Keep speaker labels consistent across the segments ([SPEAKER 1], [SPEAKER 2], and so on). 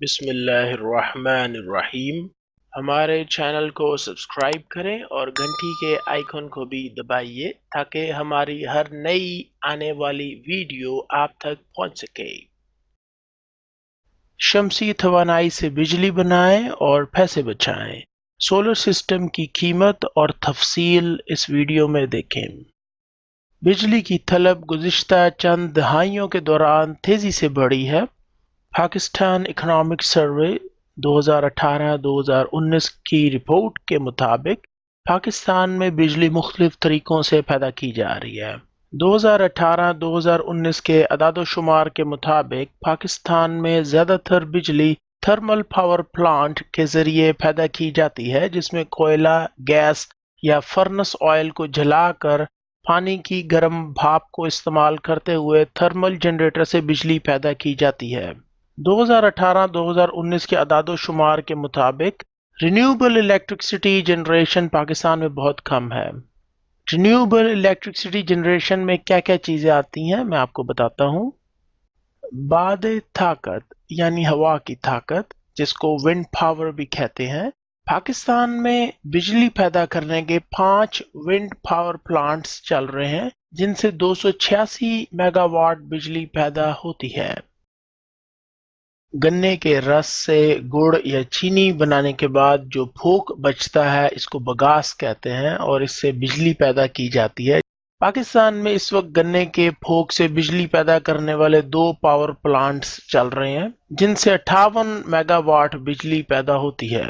[SPEAKER 1] بسم اللہ الرحمن الرحیم۔ ہمارے چینل کو سبسکرائب کریں اور گھنٹی کے آئیکن کو بھی دبائیے تاکہ ہماری ہر نئی آنے والی ویڈیو آپ تک پہنچ سکے۔ شمسی توانائی سے بجلی بنائیں اور پیسے بچائیں۔ سولر سسٹم کی قیمت اور تفصیل اس ویڈیو میں دیکھیں۔ بجلی کی طلب گزشتہ چند دہائیوں کے دوران تیزی سے بڑھی ہے۔ پاکستان اکنامک سروے 2018-2019 کی رپورٹ کے مطابق پاکستان میں بجلی مختلف طریقوں سے پیدا کی جا رہی ہے۔ 2018-2019 کے اعداد و شمار کے مطابق پاکستان میں زیادہ تر بجلی تھرمل پاور پلانٹ کے ذریعے پیدا کی جاتی ہے، جس میں کوئلہ، گیس یا فرنس آئل کو جلا کر پانی کی گرم بھاپ کو استعمال کرتے ہوئے تھرمل جنریٹر سے بجلی پیدا کی جاتی ہے۔ 2018-2019 کے اعداد و شمار کے مطابق رینیوبل الیکٹرسٹی جنریشن پاکستان میں بہت کم ہے۔ رینیوبل الیکٹرسٹی جنریشن میں کیا کیا چیزیں آتی ہیں میں آپ کو بتاتا ہوں۔ باد طاقت یعنی ہوا کی طاقت، جس کو ونڈ پاور بھی کہتے ہیں۔ پاکستان میں بجلی پیدا کرنے کے 5 ونڈ پاور پلانٹس چل رہے ہیں، جن سے 286 میگا واٹ بجلی پیدا ہوتی ہے۔ گنے کے رس سے گڑ یا چینی بنانے کے بعد جو پھوک بچتا ہے اس کو بگاس کہتے ہیں اور اس سے بجلی پیدا کی جاتی ہے۔ پاکستان میں اس وقت گنے کے پھوک سے بجلی پیدا کرنے والے 2 پاور پلانٹس چل رہے ہیں، جن سے 58 میگا واٹ بجلی پیدا ہوتی ہے۔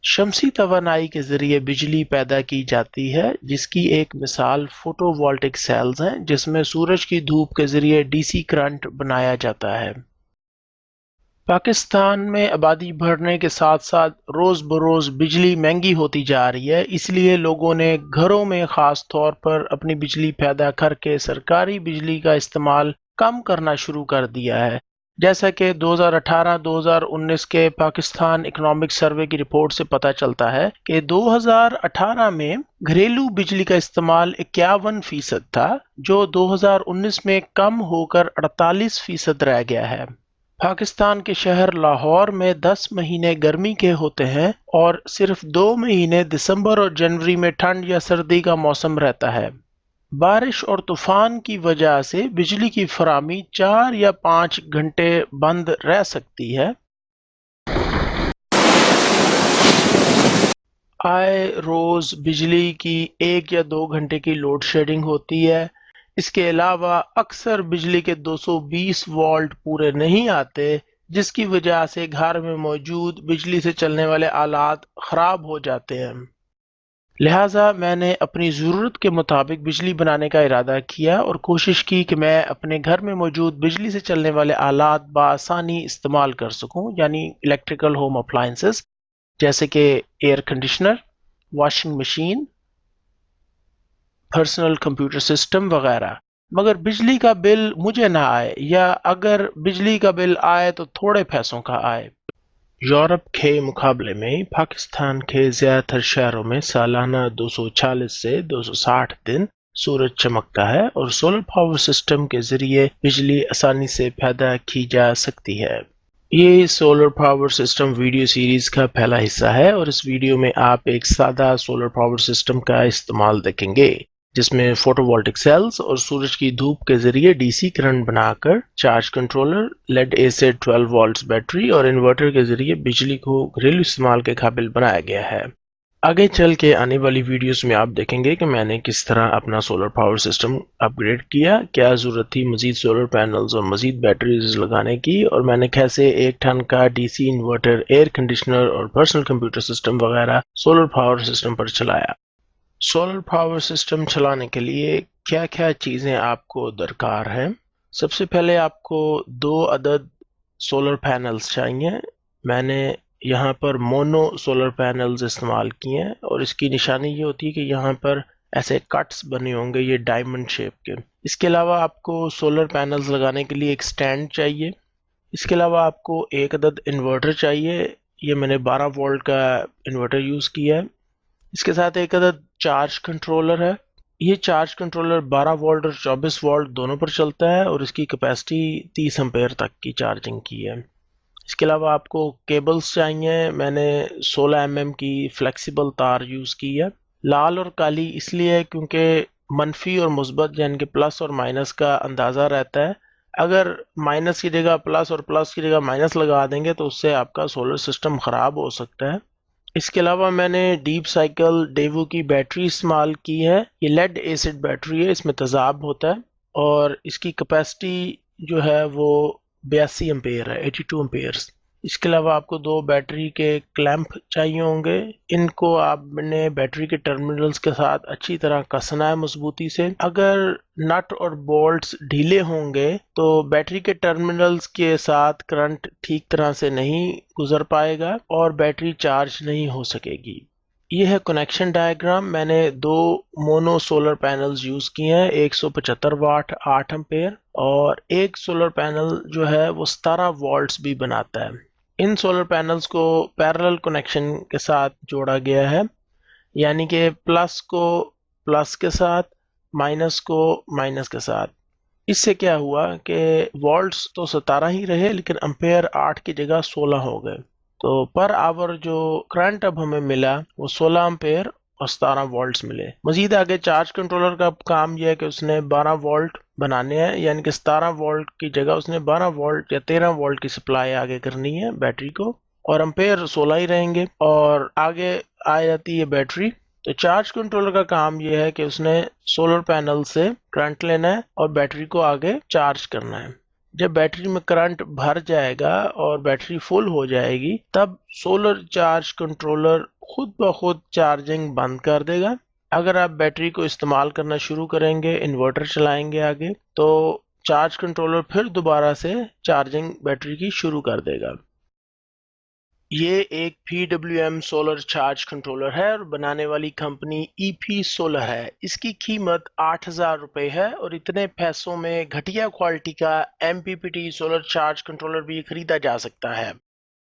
[SPEAKER 1] شمسی توانائی کے ذریعے بجلی پیدا کی جاتی ہے، جس کی ایک مثال فوٹو وولٹک سیلز ہیں، جس میں سورج کی دھوپ کے ذریعے ڈی سی کرنٹ بنایا جاتا ہے۔ پاکستان میں آبادی بڑھنے کے ساتھ ساتھ روز بروز بجلی مہنگی ہوتی جا رہی ہے، اس لیے لوگوں نے گھروں میں خاص طور پر اپنی بجلی پیدا کر کے سرکاری بجلی کا استعمال کم کرنا شروع کر دیا ہے۔ جیسا کہ 2018-2019 کے پاکستان اکنامک سروے کی رپورٹ سے پتہ چلتا ہے کہ 2018 میں گھریلو بجلی کا استعمال 51% تھا، جو 2019 میں کم ہو کر 48% رہ گیا ہے۔ پاکستان کے شہر لاہور میں 10 مہینے گرمی کے ہوتے ہیں اور صرف 2 مہینے دسمبر اور جنوری میں ٹھنڈ یا سردی کا موسم رہتا ہے۔ بارش اور طوفان کی وجہ سے بجلی کی فراہمی 4 یا 5 گھنٹے بند رہ سکتی ہے۔ آئے روز بجلی کی 1 یا 2 گھنٹے کی لوڈ شیڈنگ ہوتی ہے۔ اس کے علاوہ اکثر بجلی کے 220 وولٹ پورے نہیں آتے، جس کی وجہ سے گھر میں موجود بجلی سے چلنے والے آلات خراب ہو جاتے ہیں۔ لہٰذا میں نے اپنی ضرورت کے مطابق بجلی بنانے کا ارادہ کیا اور کوشش کی کہ میں اپنے گھر میں موجود بجلی سے چلنے والے آلات بآسانی استعمال کر سکوں، یعنی الیکٹریکل ہوم اپلائنسز، جیسے کہ air conditioner, washing machine, personal computer system وغیرہ، مگر بجلی کا بل مجھے نہ آئے، یا اگر بجلی کا بل آئے تو تھوڑے پیسوں کا آئے۔ یورپ کے مقابلے میں پاکستان کے زیادہ تر شہروں میں سالانہ 240 سے 260 دن سورج چمکتا ہے اور سولر پاور سسٹم کے ذریعے بجلی آسانی سے پیدا کی جا سکتی ہے۔ یہ solar power system video series کا پہلا حصہ ہے اور اس ویڈیو میں آپ ایک سادہ سولر پاور سسٹم کا استعمال دیکھیں گے، جس میں فوٹو وولٹک سیلز اور سورج کی دھوپ کے ذریعے ڈی سی کرنٹ بنا کر charge controller, lead acid 12 volts battery اور انورٹر کے ذریعے بجلی کو گھریلو استعمال کے قابل بنایا گیا ہے۔ آگے چل کے آنے والی ویڈیوز میں آپ دیکھیں گے کہ میں نے کس طرح اپنا سولر پاور سسٹم اپ گریڈ کیا، کیا ضرورت تھی مزید سولر پینلز اور مزید بیٹریز لگانے کی، اور میں نے کیسے 1 ٹن کا D C inverter, air conditioner اور پرسنل کمپیوٹر سسٹم وغیرہ سولر پاور سسٹم پر چلایا۔ سولر پاور سسٹم چلانے کے لیے کیا کیا چیزیں آپ کو درکار ہیں؟ سب سے پہلے آپ کو 2 عدد سولر پینلز چاہیے۔ میں نے یہاں پر مونو سولر پینلز استعمال کیے ہیں اور اس کی نشانی یہ ہوتی ہے کہ یہاں پر ایسے کٹس بنے ہوں گے، یہ ڈائمنڈ شیپ کے۔ اس کے علاوہ آپ کو سولر پینلز لگانے کے لیے ایک سٹینڈ چاہیے۔ اس کے علاوہ آپ کو 1 عدد انورٹر چاہیے، یہ میں نے 12 وولٹ کا انورٹر یوز کیا ہے۔ اس کے ساتھ 1 عدد چارج کنٹرولر ہے۔ یہ چارج کنٹرولر 12 وولٹ اور 24 وولٹ دونوں پر چلتا ہے اور اس کی کیپیسٹی 30 امپیر تک کی چارجنگ کی ہے۔ اس کے علاوہ آپ کو کیبلز چاہیے، میں نے 16 mm کی فلیکسیبل تار یوز کی ہے۔ لال اور کالی اس لیے ہے کیونکہ منفی اور مثبت یعنی کہ پلس اور مائنس کا اندازہ رہتا ہے۔ اگر مائنس کی جگہ پلس اور پلس کی جگہ مائنس لگا دیں گے تو اس سے آپ کا سولر سسٹم خراب ہو سکتا ہے۔ اس کے علاوہ میں نے ڈیپ سائیکل ڈیوو کی بیٹری استعمال کی ہے، یہ لیڈ ایسڈ بیٹری ہے، اس میں تیزاب ہوتا ہے اور اس کی کیپیسٹی جو ہے وہ 82 امپیئر ہے، 82 امپیئرس۔ اس کے علاوہ آپ کو 2 بیٹری کے کلیمپ چاہیے ہوں گے، ان کو آپ نے بیٹری کے ٹرمینلز کے ساتھ اچھی طرح کسنا ہے مضبوطی سے۔ اگر نٹ اور بولٹس ڈھیلے ہوں گے تو بیٹری کے ٹرمینلز کے ساتھ کرنٹ ٹھیک طرح سے نہیں گزر پائے گا اور بیٹری چارج نہیں ہو سکے گی۔ یہ ہے کنیکشن ڈائیگرام۔ میں نے 2 مونو سولر پینلز یوز کیے ہیں، 175 واٹ 8 امپیئر، اور ایک سولر پینل جو ہے وہ 17 والٹس بھی بناتا ہے۔ ان سولر پینلز کو پیرلل کنیکشن کے ساتھ جوڑا گیا ہے، یعنی کہ پلس کو پلس کے ساتھ، مائنس کو مائنس کے ساتھ۔ اس سے کیا ہوا کہ والٹس تو 17 ہی رہے لیکن امپیئر 8 کی جگہ 16 ہو گئے، تو پر آور جو کرنٹ اب ہمیں ملا وہ 16 امپیئر اور 17 والٹس ملے۔ مزید آگے چارج کنٹرولر کا کام یہ ہے کہ اس نے 12 وولٹ بنانے ہیں، یعنی کہ 17 وولٹ کی جگہ اس نے 12 وولٹ یا 13 وولٹ کی سپلائی آگے کرنی ہے بیٹری کو، اور امپیئر 16 ہی رہیں گے، اور آگے آ جاتی ہے بیٹری۔ تو چارج کنٹرولر کا کام یہ ہے کہ اس نے سولر پینل سے کرنٹ لینا ہے اور بیٹری کو آگے چارج کرنا ہے۔ جب بیٹری میں کرنٹ بھر جائے گا اور بیٹری فل ہو جائے گی تب سولر چارج کنٹرولر خود بخود چارجنگ بند کر دے گا۔ اگر آپ بیٹری کو استعمال کرنا شروع کریں گے، انورٹر چلائیں گے آگے، تو چارج کنٹرولر پھر دوبارہ سے چارجنگ بیٹری کی شروع کر دے گا۔ یہ ایک PWM سولر چارج کنٹرولر ہے اور بنانے والی کمپنی EP سولر ہے۔ اس کی قیمت 8,000 روپے ہے اور اتنے پیسوں میں گھٹیا کوالٹی کا MPPT سولر چارج کنٹرولر بھی خریدا جا سکتا ہے،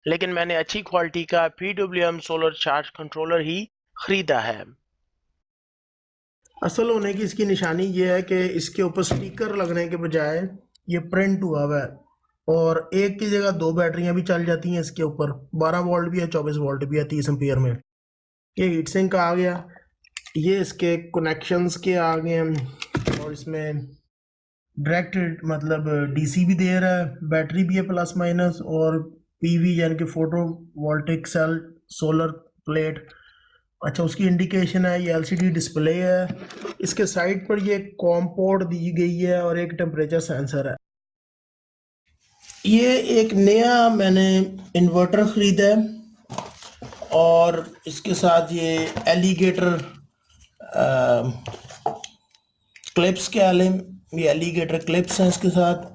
[SPEAKER 1] لیکن میں نے اچھی کوالٹی کا PWM سولر چارج کنٹرولر ہی خریدا ہے۔
[SPEAKER 2] اصل ہونے کی اس کی نشانی یہ ہے کہ اس کے اوپر سٹیکر لگنے کے بجائے یہ پرنٹ ہوا ہوا ہے، اور ایک کی جگہ 2 بیٹریاں بھی چل جاتی ہیں اس کے اوپر، 12 وولٹ بھی ہے، 24 وولٹ بھی ہے 30 امپیئر میں۔ یہ ہیٹ سنک آ گیا، یہ اس کے کنیکشنز کے آ گئے ہیں، اور اس میں ڈائریکٹ مطلب DC بھی دے رہا ہے، بیٹری بھی ہے پلس مائنس، اور PV یعنی کہ photo voltaic cell solar plate. اچھا، اس کی انڈیکیشن ہے، یہ LCD ڈسپلے ہے، اس کے سائڈ پر یہ کام پورٹ دی گئی ہے اور ایک ٹمپریچر سینسر ہے۔ یہ ایک نیا میں نے انورٹر خریدا ہے اور اس کے ساتھ یہ ایلیگیٹر کلپس کے عالم، یہ ایلیگیٹر کلپس ہیں اس کے ساتھ۔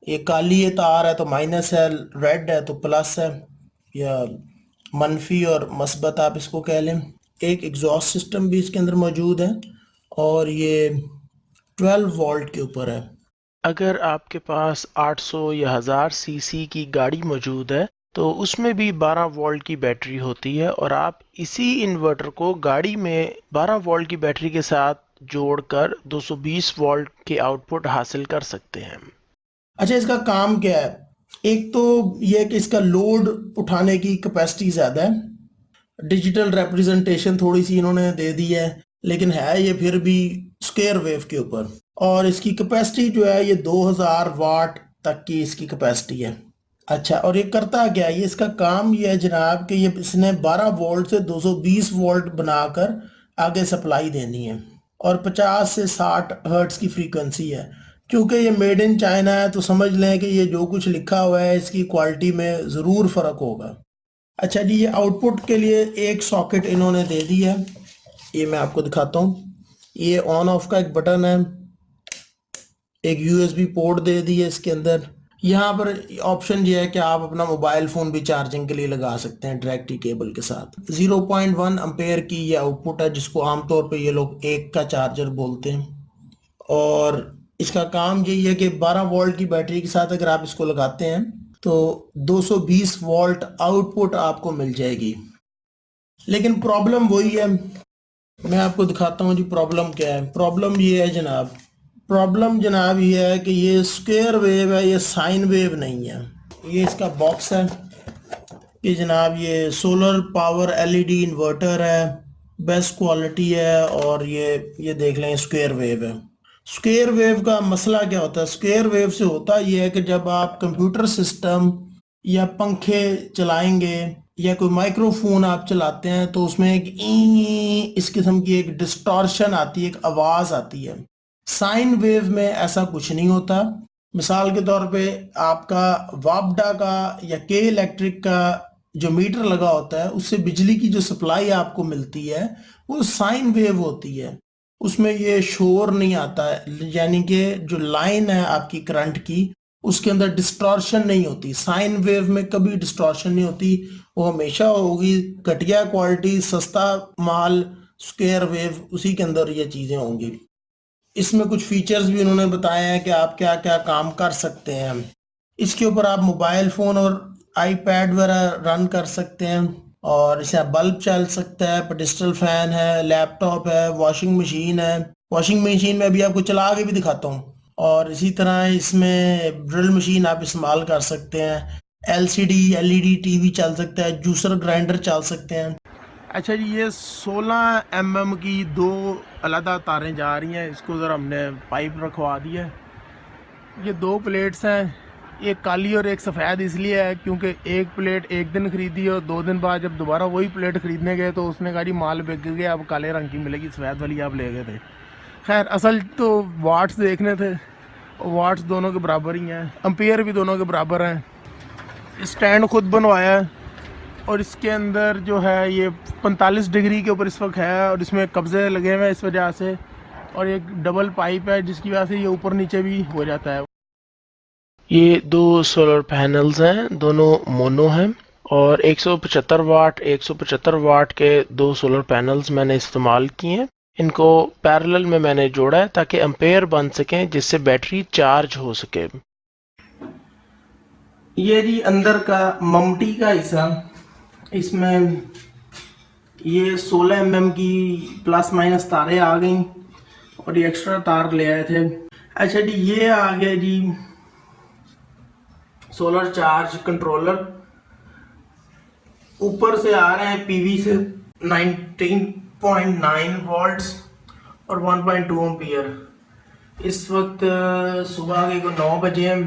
[SPEAKER 2] یہ کالی تار ہے تو مائنس ہے، ریڈ ہے تو پلس ہے، یا منفی اور مثبت آپ اس کو کہہ لیں۔ ایک ایگزاسٹ سسٹم بھی اس کے اندر موجود ہے اور یہ 12 وولٹ کے اوپر ہے۔
[SPEAKER 1] اگر آپ کے پاس 800 یا 1000 cc کی گاڑی موجود ہے تو اس میں بھی 12 وولٹ کی بیٹری ہوتی ہے، اور آپ اسی انورٹر کو گاڑی میں 12 وولٹ کی بیٹری کے ساتھ جوڑ کر 220 وولٹ کی آؤٹ پٹ حاصل کر سکتے ہیں۔
[SPEAKER 2] اچھا، اس کا کام کیا ہے؟ ایک تو یہ کہ اس کا لوڈ اٹھانے کی کیپیسٹی زیادہ ہے، ڈیجیٹل ریپریزنٹیشن تھوڑی سی انہوں نے دے دی ہے، لیکن ہے یہ پھر بھی اسکوئر ویو کے اوپر، اور اس کی کیپیسٹی جو ہے یہ 2000 واٹ تک کی اس کی کیپیسٹی ہے۔ اچھا، اور یہ کرتا کیا ہے؟ یہ اس کا کام یہ ہے جناب کہ یہ اس نے 12 وولٹ سے 220 وولٹ بنا کر آگے سپلائی دینی ہے، اور 50 سے 60 ہرٹز کی فریکوینسی ہے۔ کیونکہ یہ میڈ ان چائنا ہے تو سمجھ لیں کہ یہ جو کچھ لکھا ہوا ہے اس کی کوالٹی میں ضرور فرق ہوگا۔ اچھا جی، یہ آؤٹ پٹ کے لیے ایک ساکٹ انہوں نے دے دی ہے، یہ میں آپ کو دکھاتا ہوں۔ یہ آن آف کا ایک بٹن ہے، ایک USB پورٹ دے دی ہے اس کے اندر۔ یہاں پر آپشن یہ ہے کہ آپ اپنا موبائل فون بھی چارجنگ کے لیے لگا سکتے ہیں ڈائریکٹلی کیبل کے ساتھ۔ 0.1 امپیئر کی یہ آؤٹ پٹ ہے، جس کو عام طور پہ یہ لوگ ایک کا چارجر بولتے ہیں، اور اس کا کام یہی ہے کہ 12 وولٹ کی بیٹری کے ساتھ اگر آپ اس کو لگاتے ہیں تو 220 وولٹ آؤٹ پٹ آپ کو مل جائے گی۔ لیکن پرابلم وہی ہے، میں آپ کو دکھاتا ہوں جی پرابلم کیا ہے۔ پرابلم یہ ہے جناب، یہ ہے کہ یہ اسکوئر ویو ہے، یہ سائن ویو نہیں ہے۔ یہ اس کا باکس ہے کہ جناب یہ سولر پاور LED انورٹر ہے، بیسٹ کوالٹی ہے، اور یہ دیکھ لیں اسکوئر ویو ہے۔ اسکوئر ویو کا مسئلہ کیا ہوتا ہے؟ اسکوئر ویو سے ہوتا یہ ہے کہ جب آپ کمپیوٹر سسٹم یا پنکھے چلائیں گے یا کوئی مائکرو فون آپ چلاتے ہیں تو اس میں ایک اس قسم کی ایک ڈسٹارشن آتی ہے، ایک آواز آتی ہے۔ سائن ویو میں ایسا کچھ نہیں ہوتا۔ مثال کے طور پہ آپ کا وابڈا کا یا کے الیکٹرک کا جو میٹر لگا ہوتا ہے اس سے بجلی کی جو سپلائی آپ کو ملتی ہے وہ سائن ویو ہوتی ہے، اس میں یہ شور نہیں آتا ہے، یعنی کہ جو لائن ہے آپ کی کرنٹ کی اس کے اندر ڈسٹارشن نہیں ہوتی۔ سائن ویو میں کبھی ڈسٹارشن نہیں ہوتی، وہ ہمیشہ ہوگی گھٹیا کوالٹی، سستا مال، اسکوئر ویو، اسی کے اندر یہ چیزیں ہوں گی۔ اس میں کچھ فیچرز بھی انہوں نے بتایا ہیں کہ آپ کیا کیا کام کر سکتے ہیں۔ اس کے اوپر آپ موبائل فون اور آئی پیڈ وغیرہ رن کر سکتے ہیں، اور اس سے بلب چل سکتا ہے، پیڈسٹل فین ہے، لیپ ٹاپ ہے، واشنگ مشین ہے۔ واشنگ مشین میں ابھی آپ کو چلا کے بھی دکھاتا ہوں، اور اسی طرح اس میں ڈرل مشین آپ استعمال کر سکتے ہیں، LCD LED ٹی وی چل سکتا ہے، جوسر گرائنڈر چل سکتے ہیں۔ اچھا جی، یہ 16 کی دو علیحدہ تاریں جا رہی ہیں، اس کو ذرا ہم نے پائپ رکھوا دی ہے۔ یہ دو پلیٹس ہیں، ایک کالی اور ایک سفید، اس لیے ہے کیونکہ ایک پلیٹ ایک دن خریدی اور 2 دن بعد جب دوبارہ وہی پلیٹ خریدنے گئے تو اس نے کہا جی مال بک گیا، اب کالے رنگ کی ملے گی، سفید والی آپ لے گئے تھے۔ خیر اصل تو واٹس دیکھنے تھے، واٹس دونوں کے برابر ہی ہیں، امپیئر بھی دونوں کے برابر ہیں۔ اسٹینڈ خود بنوایا ہے، اور اس کے اندر جو ہے یہ 45 ڈگری کے اوپر اس وقت ہے، اور اس میں قبضے لگے ہوئے ہیں اس وجہ سے، اور ایک ڈبل پائپ ہے جس کی وجہ سے یہ اوپر نیچے بھی ہو جاتا ہے۔
[SPEAKER 1] یہ دو سولر پینلز ہیں، دونوں مونو ہیں، اور 175 واٹ 175 واٹ کے دو سولر پینلز میں نے استعمال کیے ہیں۔ ان کو پیرلل میں نے جوڑا ہے تاکہ امپیئر بن سکیں، جس سے بیٹری چارج ہو سکے۔
[SPEAKER 2] یہ جی اندر کا ممٹی کا حصہ، اس میں یہ 16 کی پلس مائنس تاریں آ گئیں، اور یہ ایکسٹرا تار لے آئے تھے۔ اچھا جی، یہ آ گیا جی سولر چارج کنٹرولر، اوپر سے آ رہے ہیں پی وی سے 19.9 وولٹس اور 1.2 امپیئر۔ اس وقت صبح کے 9 بجے ہیں۔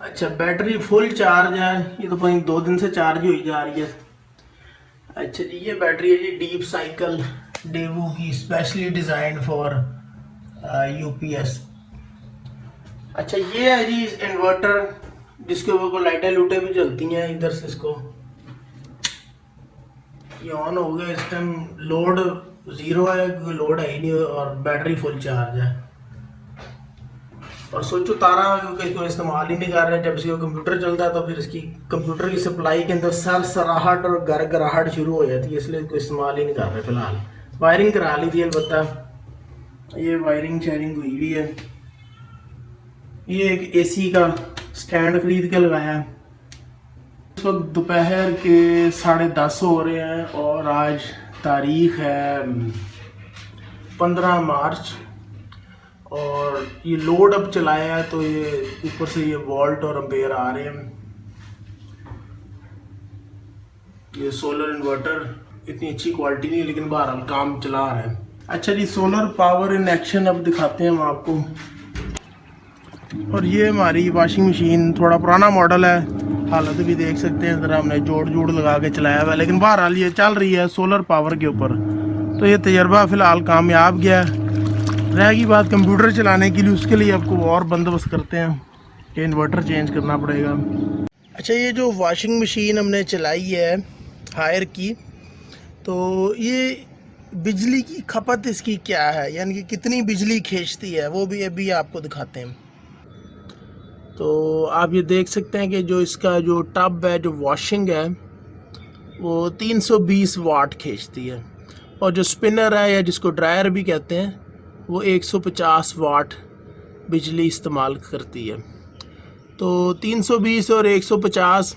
[SPEAKER 2] اچھا، بیٹری فل چارج ہے، یہ تو 2 دن سے چارج ہوئی جا رہی ہے۔ اچھا جی، یہ بیٹری ہے جی ڈیپ سائیکل ڈیوو کی، اسپیشلی ڈیزائن فار UPS۔ اچھا، یہ ہے جی انورٹر جس کے اوپر لائٹیں لوٹیں بھی جلتی ہیں، ادھر سے اس کو یہ آن ہو گیا، اس ٹائم لوڈ 0 ہے کیونکہ لوڈ ہے ہی نہیں، اور بیٹری فل چارج ہے، اور سوچو تارا کیونکہ اس کو استعمال ہی نہیں کر رہے، جب اس کا کمپیوٹر چلتا ہے تو پھر اس کی کمپیوٹر کی سپلائی کے اندر سرسراہٹ اور گرگراہٹ شروع ہو جاتی ہے، اس لیے اس کو استعمال ہی نہیں کر رہے فی الحال۔ وائرنگ کرا لی تھی البتہ، یہ وائرنگ شیئرنگ ہوئی ہوئی ہے۔ یہ ایک AC کا سٹینڈ خرید کے لگایا ہے۔ اس وقت دوپہر کے 10:30 ہو رہے ہیں، اور آج تاریخ ہے 15 مارچ، اور یہ لوڈ اب چلایا ہے تو یہ اوپر سے یہ وولٹ اور امپیئر آ رہے ہیں۔ یہ سولر انورٹر اتنی اچھی کوالٹی نہیں، لیکن بہرحال کام چلا رہا ہے۔ اچھا جی، سولر پاور ان ایکشن اب دکھاتے ہیں ہم آپ کو۔ اور یہ ہماری واشنگ مشین تھوڑا پرانا ماڈل ہے، حالت بھی دیکھ سکتے ہیں، ذرا ہم نے جوڑ لگا کے چلایا ہوا ہے، لیکن بہرحال یہ چل رہی ہے سولر پاور کے اوپر، تو یہ تجربہ فی الحال کامیاب گیا ہے۔ رہ گئی بات کمپیوٹر چلانے کے لیے، اس کے لیے آپ کو اور بندوبست کرتے ہیں کہ انورٹر چینج کرنا پڑے گا۔ اچھا، یہ جو واشنگ مشین ہم نے چلائی ہے ہائر کی، تو یہ بجلی کی کھپت اس کی کیا ہے، یعنی کہ کتنی بجلی کھینچتی ہے، وہ بھی ابھی آپ کو دکھاتے ہیں۔ تو آپ یہ دیکھ سکتے ہیں کہ جو اس کا جو ٹب ہے، جو واشنگ ہے، وہ 320 واٹ کھینچتی ہے، اور جو سپنر ہے یا جس کو ڈرائر بھی کہتے ہیں وہ 150 واٹ بجلی استعمال کرتی ہے۔ تو 320 اور 150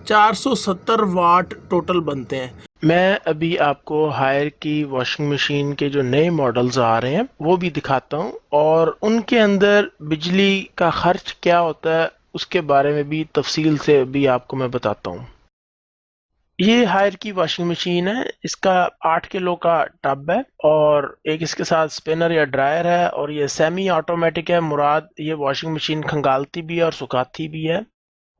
[SPEAKER 2] 470 واٹ ٹوٹل بنتے ہیں۔
[SPEAKER 1] میں ابھی آپ کو ہائر کی واشنگ مشین کے جو نئے ماڈلز آ رہے ہیں وہ بھی دکھاتا ہوں، اور ان کے اندر بجلی کا خرچ کیا ہوتا ہے اس کے بارے میں بھی تفصیل سے بھی آپ کو میں بتاتا ہوں۔ یہ ہائر کی واشنگ مشین ہے، اس کا 8 کلو کا ٹب ہے اور ایک اس کے ساتھ اسپنر یا ڈرائر ہے، اور یہ سیمی آٹومیٹک ہے، مراد یہ واشنگ مشین کھنگالتی بھی ہے اور سکھاتی بھی ہے۔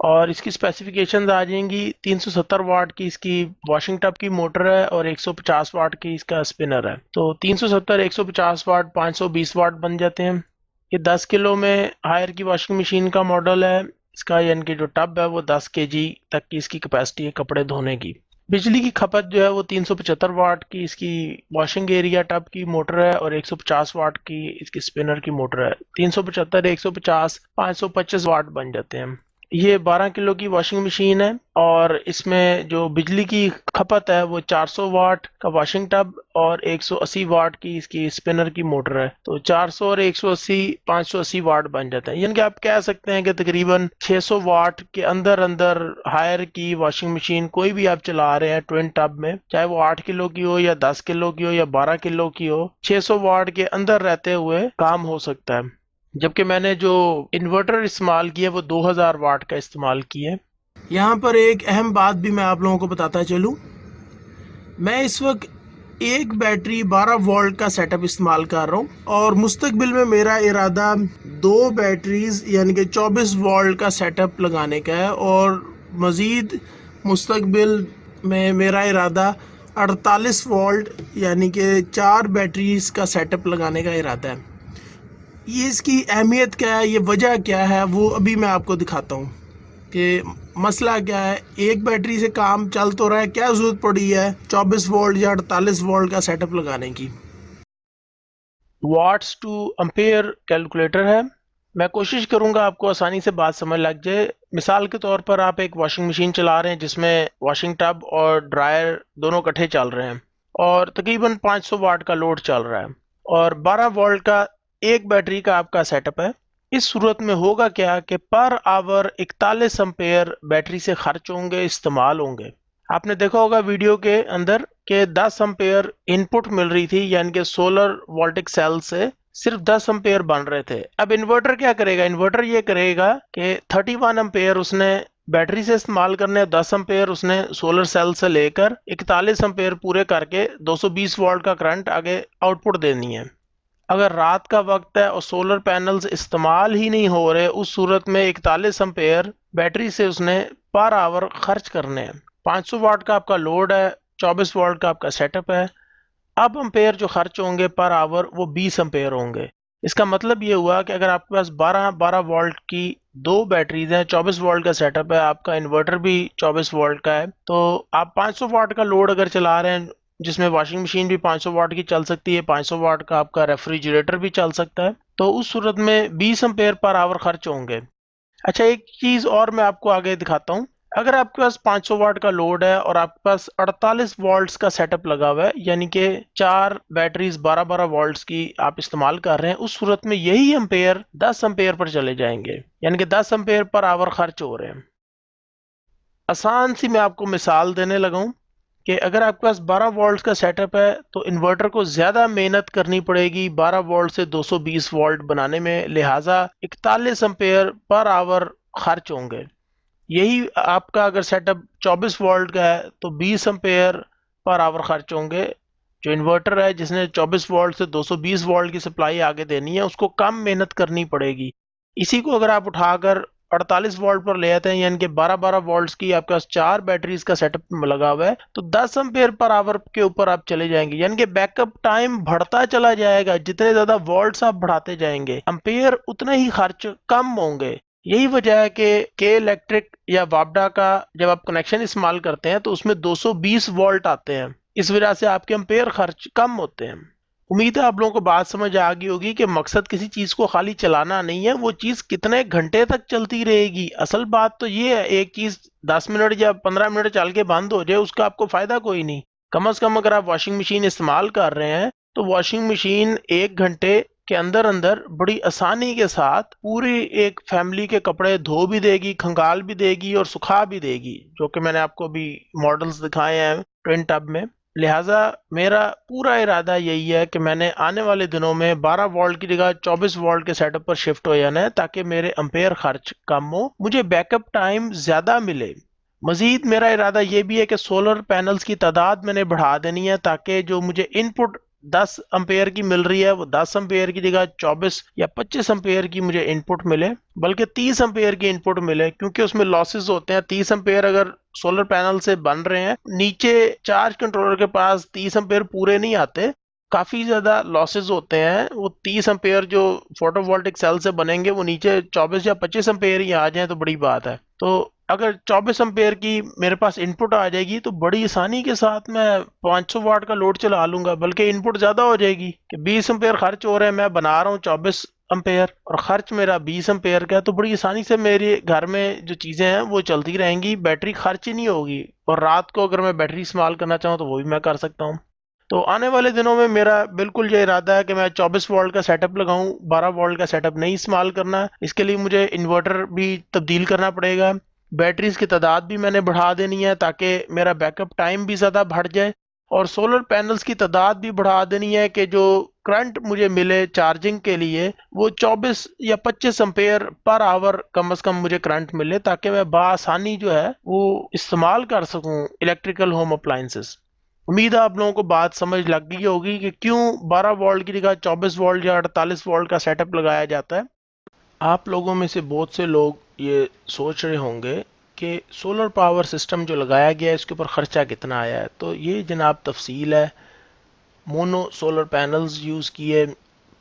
[SPEAKER 1] اور اس کی اسپیسیفکیشنز آ جائیں گی 370 واٹ کی اس کی واشنگ ٹب کی موٹر ہے اور 150 واٹ کی اس کا اسپنر ہے، تو 370 150 واٹ 520 واٹ بن جاتے ہیں۔ یہ 10 کلو میں ہائر کی واشنگ مشین کا ماڈل ہے، اس کا یعنی کہ جو ٹب ہے وہ 10 کے جی تک کی اس کی کیپیسٹی ہے کپڑے دھونے کی۔ بجلی کی کھپت جو ہے وہ 375 واٹ کی اس کی واشنگ ایریا ٹب کی موٹر ہے اور 150 واٹ کی اس کی اسپنر کی موٹر ہے۔ 375 150 525 واٹ بن جاتے ہیں۔ یہ 12 کلو کی واشنگ مشین ہے اور اس میں جو بجلی کی کھپت ہے وہ 400 واٹ کا واشنگ ٹب اور 180 واٹ کی اس کی اسپنر کی موٹر ہے، تو 400 اور 180 580 واٹ بن جاتا ہے، یعنی کہ آپ کہہ سکتے ہیں کہ تقریباً 600 واٹ کے اندر اندر ہائر کی واشنگ مشین کوئی بھی آپ چلا رہے ہیں ٹوین ٹب میں، چاہے وہ 8 کلو کی ہو یا 10 کلو کی ہو یا 12 کلو کی ہو، 600 واٹ کے اندر رہتے ہوئے کام ہو سکتا ہے۔ جبکہ میں نے جو انورٹر استعمال کیا وہ 2000 واٹ کا استعمال کیا ہے۔
[SPEAKER 2] یہاں پر ایک اہم بات بھی میں آپ لوگوں کو بتاتا چلوں، میں اس وقت ایک بیٹری 12 وولٹ کا سیٹ اپ استعمال کر رہا ہوں اور مستقبل میں میرا ارادہ 2 بیٹریز یعنی کہ 24 وولٹ کا سیٹ اپ لگانے کا ہے، اور مزید مستقبل میں میرا ارادہ 48 وولٹ یعنی کہ 4 بیٹریز کا سیٹ اپ لگانے کا ارادہ ہے۔ یہ اس کی اہمیت کیا ہے، یہ وجہ کیا ہے، وہ ابھی میں آپ کو دکھاتا ہوں کہ مسئلہ کیا ہے۔ ایک بیٹری سے کام چل تو رہا ہے، کیا ضرورت پڑی ہے 24 وولٹ یا 48 وولٹ کا سیٹ اپ لگانے کی۔
[SPEAKER 1] واٹس ٹو امپیئر کیلکولیٹر ہے، میں کوشش کروں گا آپ کو آسانی سے بات سمجھ لگ جائے۔ مثال کے طور پر آپ ایک واشنگ مشین چلا رہے ہیں جس میں واشنگ ٹب اور ڈرائر دونوں کٹھے چل رہے ہیں اور تقریباً 500 واٹ کا لوڈ چل رہا ہے اور 12 وولٹ کا ایک بیٹری کا آپ کا سیٹ اپ ہے۔ اس صورت میں ہوگا کیا کہ پر آور 41 امپیئر بیٹری سے خرچ ہوں گے، استعمال ہوں گے۔ آپ نے دیکھا ہوگا ویڈیو کے اندر کہ 10 امپیئر ان پٹ مل رہی تھی، یعنی کہ سولر وولٹک سیل سے صرف 10 امپیئر بن رہے تھے۔ اب انورٹر کیا کرے گا؟ انورٹر یہ کرے گا کہ 31 امپیئر اس نے بیٹری سے استعمال کرنے، 10 امپیئر اس نے سولر سیل سے لے کر 41 امپیئر پورے کر کے 220 وولٹ کا کرنٹ آگے آؤٹ پٹ دینی ہے۔ اگر رات کا وقت ہے اور سولر پینلز استعمال ہی نہیں ہو رہے، اس صورت میں 41 امپیئر بیٹری سے اس نے پر آور خرچ کرنے ہیں۔ 500 واٹ کا آپ کا لوڈ ہے، 24 واٹ کا آپ کا سیٹ اپ ہے، اب امپیئر جو خرچ ہوں گے پر آور وہ 20 امپیئر ہوں گے۔ اس کا مطلب یہ ہوا کہ اگر آپ کے پاس 12 وولٹ کی 2 بیٹریز ہیں، 24 وولٹ کا سیٹ اپ ہے، آپ کا انورٹر بھی 24 وولٹ کا ہے، تو آپ 500 واٹ کا لوڈ اگر چلا رہے ہیں جس میں واشنگ مشین بھی 500 واٹ کی چل سکتی ہے، 500 واٹ کا آپ کا ریفریجریٹر بھی چل سکتا ہے، تو اس صورت میں 20 امپیئر پر آور خرچ ہوں گے۔ اچھا، ایک چیز اور میں آپ کو آگے دکھاتا ہوں۔ اگر آپ کے پاس 500 واٹ کا لوڈ ہے اور آپ کے پاس 48 وولٹس کا سیٹ اپ لگا ہوا ہے، یعنی کہ 4 بیٹریز 12 وولٹس کی آپ استعمال کر رہے ہیں، اس صورت میں یہی امپیئر 10 امپیئر پر چلے جائیں گے، یعنی کہ 10 امپیئر پر آور خرچ ہو رہے ہیں۔ آسان سی میں آپ کو مثال دینے لگا ہوں کہ اگر آپ کے پاس 12 وولٹس کا سیٹ اپ ہے تو انورٹر کو زیادہ محنت کرنی پڑے گی 12 وولٹ سے 220 وولٹ بنانے میں، لہٰذا 41 امپیئر پر آور خرچ ہوں گے۔ یہی آپ کا اگر سیٹ اپ 24 وولٹ کا ہے تو 20 امپیئر پر آور خرچ ہوں گے۔ جو انورٹر ہے جس نے 24 وولٹ سے 220 وولٹ کی سپلائی آگے دینی ہے، اس کو کم محنت کرنی پڑے گی۔ اسی کو اگر آپ اٹھا کر 48 وولٹ پر لے آتے ہیں، یعنی کہ 12 وولٹس کی آپ کے پاس 4 بیٹریز کا سیٹ اپ لگا ہوا ہے، تو 10 امپیئر پر آور کے اوپر آپ چلے جائیں گے، یعنی کہ بیک اپ ٹائم بڑھتا چلا جائے گا۔ جتنے زیادہ وولٹس آپ بڑھاتے جائیں گے، امپیئر اتنے ہی خرچ کم ہوں گے۔ یہی وجہ ہے کہ کے الیکٹرک یا وابڈا کا جب آپ کنیکشن استعمال کرتے ہیں تو اس میں 220 وولٹ آتے ہیں، اس وجہ سے آپ کے امپیئر خرچ کم ہوتے ہیں۔ امید ہے آپ لوگوں کو بات سمجھ آ گئی ہوگی کہ مقصد کسی چیز کو خالی چلانا نہیں ہے، وہ چیز کتنے گھنٹے تک چلتی رہے گی۔ اصل بات تو یہ ہے، ایک چیز 10 منٹ یا 15 منٹ چل کے بند ہو جائے، اس کا آپ کو فائدہ کوئی نہیں۔ کم از کم اگر آپ واشنگ مشین استعمال کر رہے ہیں تو واشنگ مشین 1 گھنٹے کے اندر اندر بڑی آسانی کے ساتھ پوری ایک فیملی کے کپڑے دھو بھی دے گی، کھنگال بھی دے گی اور سکھا بھی دے گی، جو کہ میں نے آپ کو بھی ماڈلز دکھائے ہیں ٹوین ٹب میں۔ لہٰذا میرا پورا ارادہ یہی ہے کہ میں نے آنے والے دنوں میں 12 وولٹ کی جگہ 24 وولٹ کے سیٹ اپ پر شفٹ ہو جانا ہے تاکہ میرے امپیئر خرچ کم ہو، مجھے بیک اپ ٹائم زیادہ ملے۔ مزید میرا ارادہ یہ بھی ہے کہ سولر پینلز کی تعداد میں نے بڑھا دینی ہے تاکہ جو مجھے ان پٹ 10 امپیئر کی مل رہی ہے وہ 10 امپیئر کی جگہ 24 یا 25 امپیئر کی مجھے ان پٹ ملے، بلکہ 30 امپیئر کی ان پٹ ملے، کیونکہ اس میں لاسز ہوتے ہیں۔ 30 امپیئر اگر سولر پینل سے بن رہے ہیں، نیچے چارج کنٹرولر کے پاس 30 امپیئر پورے نہیں آتے، کافی زیادہ لاسز ہوتے ہیں۔ وہ 30 امپیئر جو فوٹو وولٹک سیل سے بنیں گے وہ نیچے 24 یا 25 امپیئر ہی آ جائیں تو بڑی بات ہے۔ تو اگر 24 امپیئر کی میرے پاس ان پٹ آ جائے گی تو بڑی آسانی کے ساتھ میں 500 واٹ کا لوڈ چلا لوں گا، بلکہ ان پٹ زیادہ ہو جائے گی کہ 20 امپیئر خرچ ہو رہے ہیں، میں بنا رہا ہوں 24 امپیئر اور خرچ میرا 20 امپیئر کا ہے، تو بڑی آسانی سے میرے گھر میں جو چیزیں ہیں وہ چلتی رہیں گی، بیٹری خرچ ہی نہیں ہوگی، اور رات کو اگر میں بیٹری استعمال کرنا چاہوں تو وہ بھی میں کر سکتا ہوں۔ تو آنے والے دنوں میں میرا بالکل یہ ارادہ ہے کہ میں 24 وولٹ کا سیٹ اپ لگاؤں، 12 وولٹ کا سیٹ اپ نہیں استعمال کرنا۔ اس کے لیے مجھے انورٹر بھی تبدیل کرنا پڑے گا، بیٹریز کی تعداد بھی میں نے بڑھا دینی ہے تاکہ میرا بیک اپ ٹائم بھی زیادہ بڑھ جائے، اور سولر پینلز کی تعداد بھی بڑھا دینی ہے کہ جو کرنٹ مجھے ملے چارجنگ کے لیے وہ 24 یا 25 امپیئر پر آور کم از کم مجھے کرنٹ ملے تاکہ میں بآسانی جو ہے وہ استعمال کر سکوں الیکٹریکل ہوم اپلائنسز۔ امید ہے آپ لوگوں کو بات سمجھ لگ گئی ہوگی کہ کیوں 12 وولٹ کی جگہ 24 وولٹ یا 48 وولٹ کا سیٹ اپ لگایا جاتا ہے۔ آپ لوگوں میں سے بہت سے لوگ یہ سوچ رہے ہوں گے کہ سولر پاور سسٹم جو لگایا گیا ہے اس کے اوپر خرچہ کتنا آیا ہے، تو یہ جناب تفصیل ہے۔ مونو سولر پینلز یوز کیے،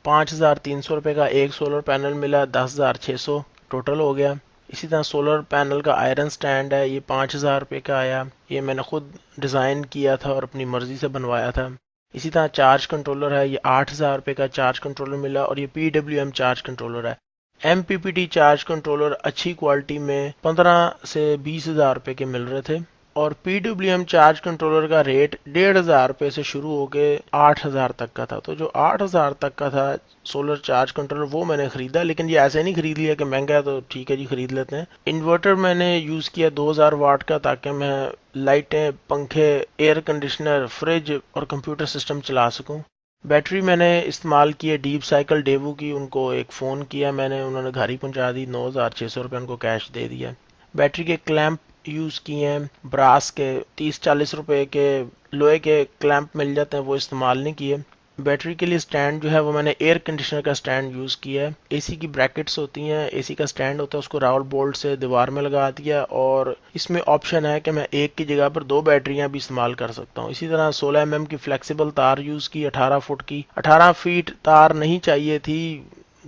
[SPEAKER 1] 5,300 روپے کا ایک سولر پینل ملا، 10,600 ٹوٹل ہو گیا۔ اسی طرح سولر پینل کا آئرن سٹینڈ ہے، یہ 5,000 روپے کا آیا، یہ میں نے خود ڈیزائن کیا تھا اور اپنی مرضی سے بنوایا تھا۔ اسی طرح چارج کنٹرولر ہے، یہ 8,000 روپے کا چارج کنٹرولر ملا، اور یہ PWM چارج کنٹرولر ہے۔ MPPT چارج کنٹرولر اچھی کوالٹی میں 15 سے 20,000 روپے کے مل رہے تھے، اور PWM چارج کنٹرولر کا ریٹ 1,500 روپے سے شروع ہو کے 8,000 تک کا تھا۔ تو جو 8,000 تک کا تھا سولر چارج کنٹرولر وہ میں نے خریدا، لیکن یہ ایسے نہیں خرید لیا کہ مہنگا ہے تو ٹھیک ہے جی خرید لیتے ہیں۔ انورٹر میں نے یوز کیا 2,000 واٹ کا تاکہ میں لائٹیں، پنکھے، ایئر کنڈیشنر، فریج اور کمپیوٹر سسٹم چلا سکوں۔ بیٹری میں نے استعمال کی ہے ڈیپ سائیکل ڈیوو کی، ان کو ایک فون کیا میں نے، انہوں نے گھر ہی پہنچا دی، 9,600 روپے ان کو کیش دے دیا۔ بیٹری کے کلیمپ یوز کیے ہیں براس کے، 30-40 روپے کے لوہے کے کلیمپ مل جاتے ہیں، وہ استعمال نہیں کیے۔ بیٹری کے لیے سٹینڈ جو ہے وہ میں نے ایئر کنڈیشنر کا سٹینڈ یوز کیا ہے۔ اے سی کی بریکٹس ہوتی ہیں، اے سی کا سٹینڈ ہوتا ہے، اس کو راول بولٹ سے دیوار میں لگا دیا، اور اس میں آپشن ہے کہ میں ایک کی جگہ پر 2 بیٹریاں بھی استعمال کر سکتا ہوں۔ اسی طرح 16 کی فلیکسیبل تار یوز کی، 18 فٹ کی، 18 فیٹ تار نہیں چاہیے تھی،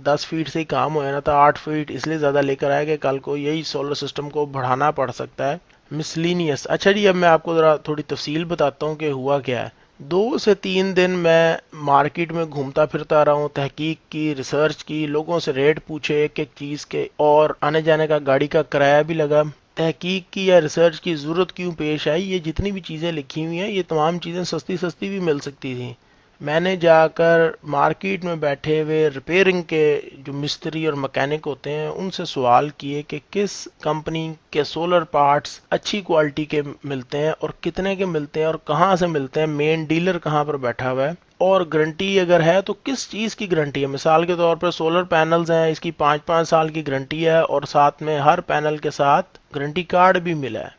[SPEAKER 1] 10 فیٹ سے ہی کام ہو جانا تھا، 8 فیٹ اس لیے زیادہ لے کر آیا کہ کل کو یہی سولر سسٹم کو بڑھانا پڑ سکتا ہے۔ مسلینیس، اچھا جی اب میں آپ کو ذرا تھوڑی تفصیل بتاتا ہوں کہ ہوا کیا ہے۔ 2 سے 3 دن میں مارکیٹ میں گھومتا پھرتا رہا ہوں، تحقیق کی، ریسرچ کی، لوگوں سے ریٹ پوچھے ایک ایک چیز کے، اور آنے جانے کا گاڑی کا کرایہ بھی لگا۔ تحقیق کی یا ریسرچ کی ضرورت کیوں پیش آئی؟ یہ جتنی بھی چیزیں لکھی ہوئی ہیں یہ تمام چیزیں سستی سستی بھی مل سکتی تھیں۔ میں نے جا کر مارکیٹ میں بیٹھے ہوئے ریپیئرنگ کے جو مستری اور مکینک ہوتے ہیں ان سے سوال کیے کہ کس کمپنی کے سولر پارٹس اچھی کوالٹی کے ملتے ہیں اور کتنے کے ملتے ہیں اور کہاں سے ملتے ہیں، مین ڈیلر کہاں پر بیٹھا ہوا ہے، اور گارنٹی اگر ہے تو کس چیز کی گارنٹی ہے۔ مثال کے طور پر سولر پینلز ہیں، اس کی 5 سال کی گارنٹی ہے، اور ساتھ میں ہر پینل کے ساتھ گارنٹی کارڈ بھی ملا ہے،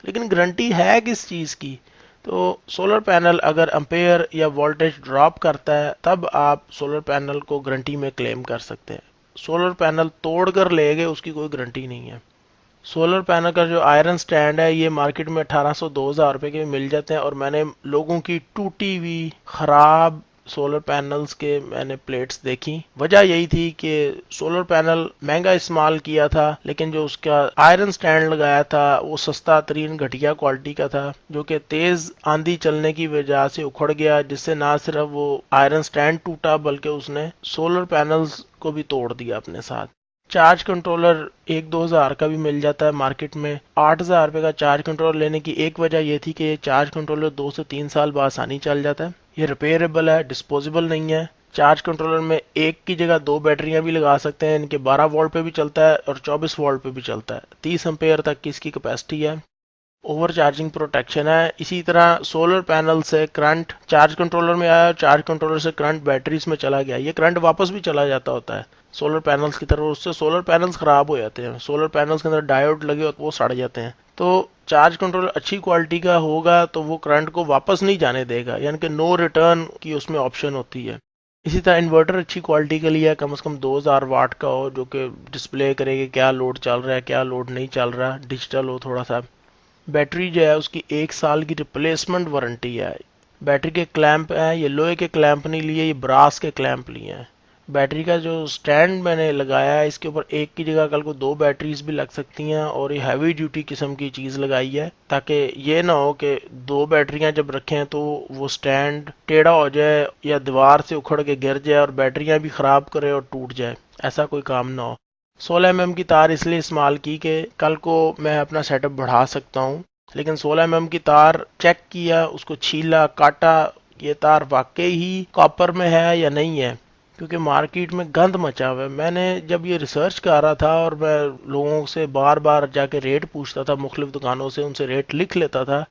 [SPEAKER 1] لیکن گارنٹی ہے کس چیز کی؟ تو سولر پینل اگر امپیئر یا وولٹیج ڈراپ کرتا ہے تب آپ سولر پینل کو گارنٹی میں کلیم کر سکتے ہیں۔ سولر پینل توڑ کر لے گئے اس کی کوئی گارنٹی نہیں ہے۔ سولر پینل کا جو آئرن سٹینڈ ہے یہ مارکیٹ میں 1,800-2,000 روپے کے مل جاتے ہیں، اور میں نے لوگوں کی ٹوٹی ہوئی خراب سولر پینلز کے میں نے پلیٹس دیکھی۔ وجہ یہی تھی کہ سولر پینل مہنگا استعمال کیا تھا، لیکن جو اس کا آئرن سٹینڈ لگایا تھا وہ سستا ترین گھٹیا کوالٹی کا تھا، جو کہ تیز آندھی چلنے کی وجہ سے اکھڑ گیا، جس سے نہ صرف وہ آئرن سٹینڈ ٹوٹا بلکہ اس نے سولر پینلز کو بھی توڑ دیا اپنے ساتھ۔ چارج کنٹرولر 1-2 ہزار کا بھی مل جاتا ہے مارکیٹ میں۔ 8,000 روپے کا چارج کنٹرولر لینے کی ایک وجہ یہ تھی کہ یہ چارج کنٹرولر 2 سے 3 سال بآسانی چل جاتا ہے، یہ ریپیئربل ہے، ڈسپوزیبل نہیں ہے۔ چارج کنٹرولر میں ایک کی جگہ 2 بیٹریاں بھی لگا سکتے ہیں، ان کے 12 وولٹ پہ بھی چلتا ہے اور 24 وولٹ پہ بھی چلتا ہے، 30 امپیئر تک کی اس کی کیپیسٹی ہے۔ اوور چارجنگ پروٹیکشن ہے. اسی طرح سولر پینل سے کرنٹ چارج کنٹرولر میں آیا, چارج کنٹرولر سے کرنٹ بیٹریز میں چلا گیا. یہ کرنٹ واپس بھی چلا جاتا ہوتا ہے سولر پینلز کی طرف, اس سے سولر پینلز خراب ہو جاتے ہیں. سولر پینلز کے اندر ڈائیوڈ لگے ہوتے وہ سڑ جاتے ہیں. تو چارج کنٹرول اچھی کوالٹی کا ہوگا تو وہ کرنٹ کو واپس نہیں جانے دے گا, یعنی کہ نو ریٹرن کی اس میں آپشن ہوتی ہے. اسی طرح انورٹر اچھی کوالٹی کا لیا, کم از کم 2000 واٹ کا ہو, جو کہ ڈسپلے کرے کہ کیا لوڈ چل رہا ہے کیا لوڈ نہیں چل رہا, ڈیجیٹل ہو تھوڑا سا. بیٹری جو ہے اس کی 1 سال کی ریپلیسمنٹ وارنٹی ہے. بیٹری کے کلیمپ ہیں, یہ لوہے کے کلیمپ نہیں لیے, یہ براس کے کلیمپ لیے ہیں. بیٹری کا جو سٹینڈ میں نے لگایا ہے اس کے اوپر ایک کی جگہ کل کو 2 بیٹریز بھی لگ سکتی ہیں, اور یہ ہیوی ڈیوٹی قسم کی چیز لگائی ہے تاکہ یہ نہ ہو کہ 2 بیٹریاں جب رکھیں تو وہ سٹینڈ ٹیڑھا ہو جائے یا دیوار سے اکھڑ کے گر جائے اور بیٹریاں بھی خراب کرے اور ٹوٹ جائے, ایسا کوئی کام نہ ہو. 16 mm کی تار اس لیے استعمال کی کہ کل کو میں اپنا سیٹ اپ بڑھا سکتا ہوں, لیکن 16 mm کی تار چیک کیا, اس کو چھیلا کاٹا, یہ تار واقعی ہی کاپر میں ہے یا نہیں ہے, کیونکہ مارکیٹ میں گند مچا ہوا ہے. میں نے جب یہ ریسرچ کر رہا تھا اور میں لوگوں سے بار بار جا کے ریٹ پوچھتا تھا مختلف دکانوں سے, ان سے ریٹ لکھ لیتا تھا,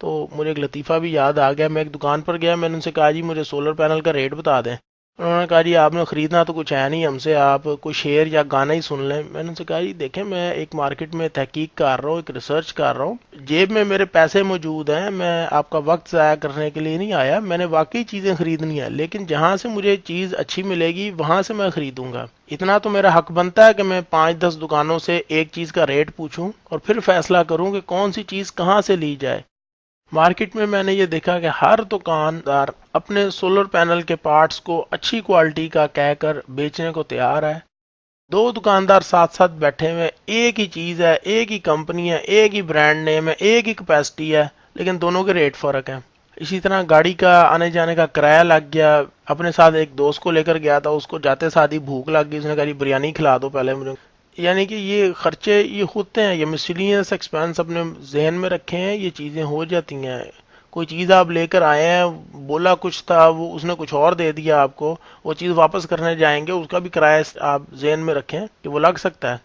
[SPEAKER 1] تو مجھے ایک لطیفہ بھی یاد آ گیا. میں ایک دکان پر گیا, میں نے ان سے کہا جی مجھے سولر پینل کا ریٹ بتا دیں. انہوں نے کہا جی آپ نے خریدنا تو کچھ ہے نہیں ہم سے, آپ کوئی شیئر یا گانا ہی سن لیں. میں نے ان سے کہا جی دیکھیں میں ایک مارکیٹ میں تحقیق کر رہا ہوں, ایک ریسرچ کر رہا ہوں, جیب میں میرے پیسے موجود ہیں, میں آپ کا وقت ضائع کرنے کے لیے نہیں آیا, میں نے واقعی چیزیں خریدنی ہیں, لیکن جہاں سے مجھے چیز اچھی ملے گی وہاں سے میں خریدوں گا. اتنا تو میرا حق بنتا ہے کہ میں 5-10 دکانوں سے ایک چیز کا ریٹ پوچھوں اور پھر فیصلہ کروں کہ کون سی چیز کہاں سے لی جائے. مارکیٹ میں نے یہ دیکھا کہ ہر دکاندار اپنے سولر پینل کے پارٹس کو اچھی کوالٹی کا کہہ کر بیچنے کو تیار ہے. 2 دکاندار ساتھ ساتھ بیٹھے ہوئے, ایک ہی چیز ہے, ایک ہی کمپنی ہے, ایک ہی برانڈ نیم ہے, ایک ہی کیپیسٹی ہے, لیکن دونوں کے ریٹ فرق ہیں. اسی طرح گاڑی کا آنے جانے کا کرایہ لگ گیا. اپنے ساتھ ایک دوست کو لے کر گیا تھا, اس کو جاتے ساتھ ہی بھوک لگ گئی, اس نے کہا جی بریانی کھلا دو پہلے مجھے. یعنی کہ یہ خرچے یہ ہوتے ہیں, یہ مسلینس ایکسپینس اپنے ذہن میں رکھے ہیں, یہ چیزیں ہو جاتی ہیں. کوئی چیز آپ لے کر آئے ہیں, بولا کچھ تھا, وہ اس نے کچھ اور دے دیا آپ کو, وہ چیز واپس کرنے جائیں گے, اس کا بھی کرایہ آپ ذہن میں رکھیں کہ وہ لگ سکتا ہے.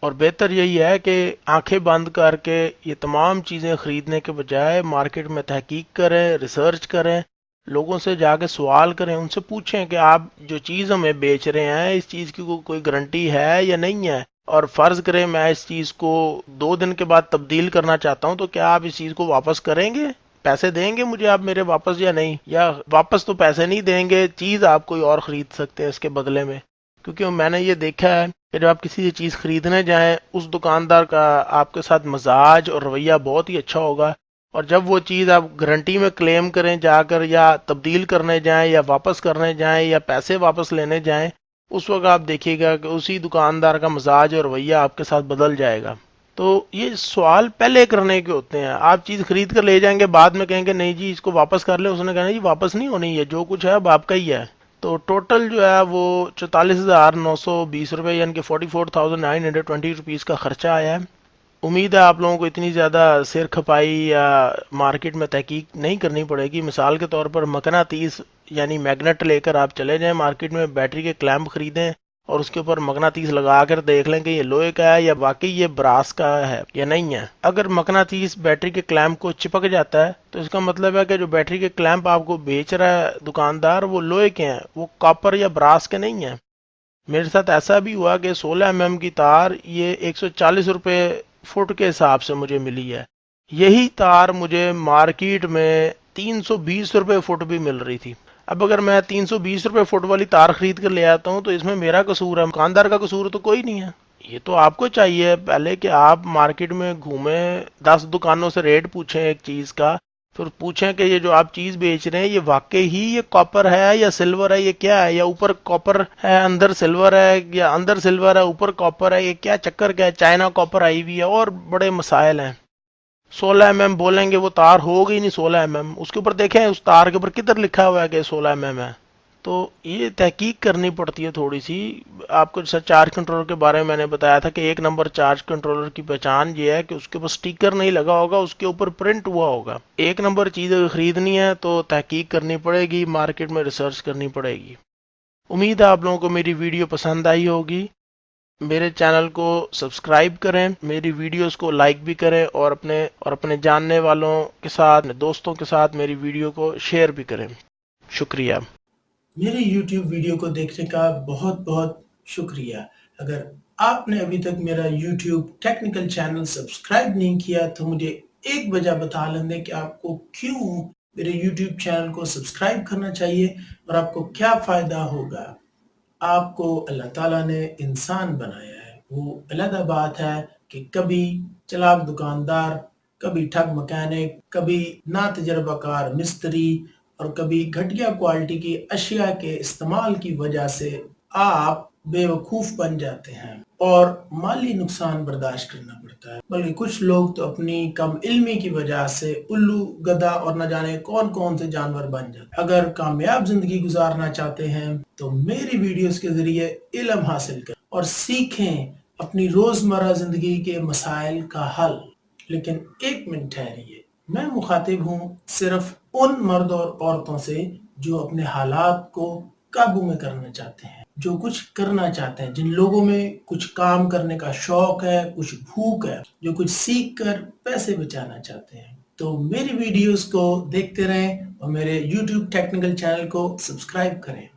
[SPEAKER 1] اور بہتر یہی ہے کہ آنکھیں بند کر کے یہ تمام چیزیں خریدنے کے بجائے مارکیٹ میں تحقیق کریں, ریسرچ کریں, لوگوں سے جا کے سوال کریں, ان سے پوچھیں کہ آپ جو چیز ہمیں بیچ رہے ہیں اس چیز کی کوئی گارنٹی ہے یا نہیں ہے, اور فرض کریں میں اس چیز کو 2 دن کے بعد تبدیل کرنا چاہتا ہوں, تو کیا آپ اس چیز کو واپس کریں گے, پیسے دیں گے مجھے آپ میرے واپس یا نہیں, یا واپس تو پیسے نہیں دیں گے, چیز آپ کوئی اور خرید سکتے ہیں اس کے بدلے میں. کیونکہ میں نے یہ دیکھا ہے کہ جب آپ کسی چیز خریدنے جائیں اس دکاندار کا آپ کے ساتھ مزاج اور رویہ بہت ہی اچھا ہوگا, اور جب وہ چیز آپ گارنٹی میں کلیم کریں جا کر, یا تبدیل کرنے جائیں یا واپس کرنے جائیں یا پیسے واپس لینے جائیں, اس وقت آپ دیکھیے گا کہ اسی دکاندار کا مزاج اور رویہ آپ کے ساتھ بدل جائے گا. تو یہ سوال پہلے کرنے کے ہوتے ہیں. آپ چیز خرید کر لے جائیں گے, بعد میں کہیں گے نہیں جی اس کو واپس کر لیں, اس نے کہنا جی واپس نہیں ہونی ہے, جو کچھ ہے اب آپ کا ہی ہے. تو ٹوٹل جو ہے وہ 44,920 روپے, یعنی کہ 44,920 روپیز کا خرچہ آیا ہے. امید ہے آپ لوگوں کو اتنی زیادہ سر کھپائی یا مارکیٹ میں تحقیق نہیں کرنی پڑے گی. مثال کے طور پر مقناطیس یعنی میگنیٹ لے کر آپ چلے جائیں مارکیٹ میں, بیٹری کے کلیمپ خریدیں اور اس کے اوپر مقناطیس لگا کر دیکھ لیں کہ یہ لوہے کا ہے یا واقعی یہ براس کا ہے یا نہیں ہے. اگر مقناطیس بیٹری کے کلیمپ کو چپک جاتا ہے تو اس کا مطلب ہے کہ جو بیٹری کے کلیمپ آپ کو بیچ رہا ہے دکاندار وہ لوہے کے ہیں, وہ کاپر یا براس کے نہیں ہیں. میرے ساتھ ایسا بھی ہوا کہ 16 mm کی تار یہ 140 روپے فٹ کے حساب سے مجھے ملی ہے. یہی تار مجھے مارکیٹ میں 320 روپے فٹ بھی مل رہی تھی. اب اگر میں 320 روپے فٹ والی تار خرید کر لے آتا ہوں تو اس میں میرا قصور ہے, دکاندار کا قصور تو کوئی نہیں ہے. یہ تو آپ کو چاہیے پہلے کہ آپ مارکیٹ میں گھومیں, 10 دکانوں سے ریٹ پوچھیں ایک چیز کا, پھر پوچھیں کہ یہ جو آپ چیز بیچ رہے ہیں یہ واقعی ہی یہ کاپر ہے یا سلور ہے, یہ کیا ہے, یا اوپر کاپر ہے اندر سلور ہے, یا اندر سلور ہے اوپر کاپر ہے, یہ کیا چکر کیا ہے, چائنا کاپر آئی ہوئی ہے, اور بڑے مسائل ہیں. 16 mm بولیں گے وہ تار ہوگی نہیں 16 mm, اس کے اوپر دیکھیں اس تار کے اوپر کدھر لکھا ہوا ہے کہ 16 mm ہے. تو یہ تحقیق کرنی پڑتی ہے تھوڑی سی. آپ کو جیسا چارج کنٹرولر کے بارے میں نے بتایا تھا کہ 1 نمبر چارج کنٹرولر کی پہچان یہ ہے کہ اس کے اوپر سٹیکر نہیں لگا ہوگا, اس کے اوپر پرنٹ ہوا ہوگا. 1 نمبر چیز خریدنی ہے تو تحقیق کرنی پڑے گی, مارکیٹ میں ریسرچ کرنی پڑے گی. امید ہے آپ لوگوں کو میری ویڈیو پسند آئی ہوگی. میرے چینل کو سبسکرائب کریں، میری ویڈیوز کو لائک بھی کریں، اور اپنے جاننے والوں کے ساتھ، دوستوں کے ساتھ میری ویڈیو کو شیئر بھی کریں۔ شکریہ۔
[SPEAKER 2] میرے YouTube ویڈیو کو دیکھنے کا بہت بہت شکریہ۔ اگر آپ نے ابھی تک میرا YouTube ٹیکنیکل چینل سبسکرائب نہیں کیا تو مجھے ایک وجہ بتا لیں دیں کہ آپ کو کیوں میرے YouTube چینل کو سبسکرائب کرنا چاہیے اور آپ کو کیا فائدہ ہوگا۔ آپ کو اللہ تعالیٰ نے انسان بنایا ہے، وہ علیحدہ بات ہے کہ کبھی چلاک دکاندار، کبھی ٹھگ مکینک، کبھی نا تجربہ کار مستری، اور کبھی گھٹیا کوالٹی کی اشیاء کے استعمال کی وجہ سے آپ بے وقوف بن جاتے ہیں اور مالی نقصان برداشت کرنا پڑتا ہے۔ بلکہ کچھ لوگ تو اپنی کم علمی کی وجہ سے الو، گدھا اور نہ جانے کون کون سے جانور بن جاتے ہیں۔ اگر کامیاب زندگی گزارنا چاہتے ہیں تو میری ویڈیوز کے ذریعے علم حاصل کریں اور سیکھیں اپنی روزمرہ زندگی کے مسائل کا حل۔ لیکن ایک منٹ ٹھہریے، میں مخاطب ہوں صرف ان مرد اور عورتوں سے جو اپنے حالات کو قابو میں کرنا چاہتے ہیں، جو کچھ کرنا چاہتے ہیں، جن لوگوں میں کچھ کام کرنے کا شوق ہے، کچھ بھوک ہے، جو کچھ سیکھ کر پیسے بچانا چاہتے ہیں۔ تو میری ویڈیوز کو دیکھتے رہیں اور میرے YouTube ٹیکنیکل چینل کو سبسکرائب کریں۔